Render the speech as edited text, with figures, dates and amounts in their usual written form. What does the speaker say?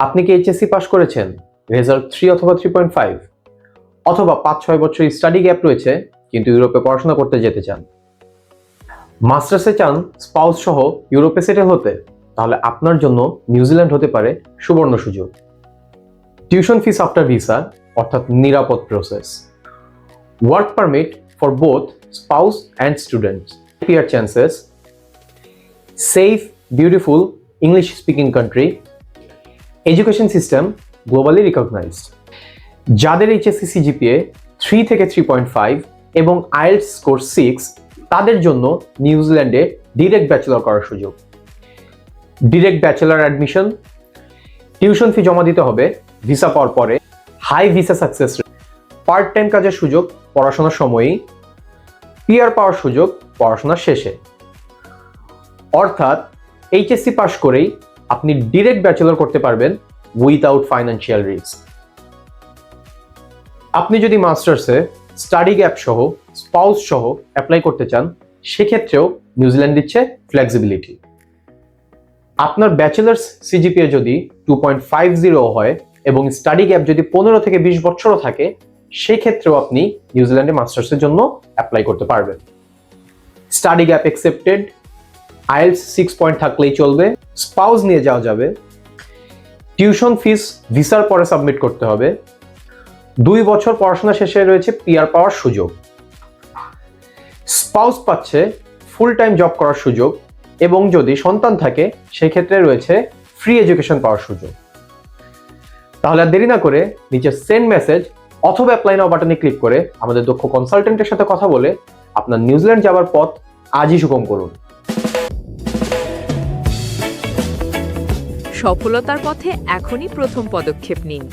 আপনি কি HSC pass করেছেন, রেজাল্ট 3 অথবা 3.5, অথবা 5-6 বছর স্টাডি গ্যাপ রয়েছে কিন্তু ইউরোপে পড়াশোনা করতে যেতে চান, মাস্টার্সে চান স্পাউস সহ ইউরোপে সেটেল হতে, তাহলে আপনার জন্য নিউজিল্যান্ড হতে পারে সুবর্ণ সুযোগ। টিউশন ফিস আফটার ভিসা অর্থাৎ নিরাপদ process, work permit for both spouse and students, PR chances, safe beautiful English speaking country, education system globally recognised. যাদের এইচএসসি সিজিপিএ 3 থেকে 3.5 এবং আইএলটিএস স্কোর 6, তাদের জন্য নিউজিল্যান্ডে ডিরেক্ট ব্যাচেলর করার সুযোগ। Direct bachelor admission, tuition fee জমা দিতে হবে ভিসা পাওয়ার পরে, high visa success rate, part time কাজের সুযোগ পড়াশোনার সময়ই, পিআর পাওয়ার সুযোগ পড়াশোনার শেষে। অর্থাৎ এইচএসসি পাস করেই আপনি ডিরেক্ট ব্যাচেলর করতে পারবেন উইথাউট ফাইন্যান্সিয়াল রিস্ক। আপনি যদি মাস্টার্সে স্টাডি গ্যাপ সহ স্পাউস সহ অ্যাপ্লাই করতে চান, সেক্ষেত্রেও নিউজিল্যান্ড দিচ্ছে ফ্লেক্সিবিলিটি। আপনার ব্যাচেলার্স সিজিপিএ যদি 2.50 হয় এবং স্টাডি গ্যাপ যদি 15 থেকে 20 বছরও থাকে, সেই ক্ষেত্রেও আপনি নিউজিল্যান্ডে মাস্টার্সের জন্য অ্যাপ্লাই করতে পারবেন। Study gap accepted, IELTS 6 point থাকলেই চলবে, স্পাউস নিয়ে যাওয়া যাবে, টিউশন ফিস ভিসার পরে সাবমিট করতে হবে, 2 বছর পড়াশোনা শেষে রয়েছে পিআর পাওয়ার সুযোগ, স্পাউস পাচ্ছে ফুল টাইম জব করার সুযোগ, এবং যদি সন্তান থাকে সেই ক্ষেত্রে রয়েছে ফ্রি এডুকেশন পাওয়ার সুযোগ। তাহলে আর দেরি না করে নিচে সেন্ড মেসেজ অথবা অ্যাপ্লাই নাও বাটনে ক্লিক করে আমাদের দক্ষ কনসালটেন্টের সাথে কথা বলে আপনার নিউজিল্যান্ড যাওয়ার পথ আজই সুগম করুন। সফলতার পথে এখনই প্রথম পদক্ষেপ নিন।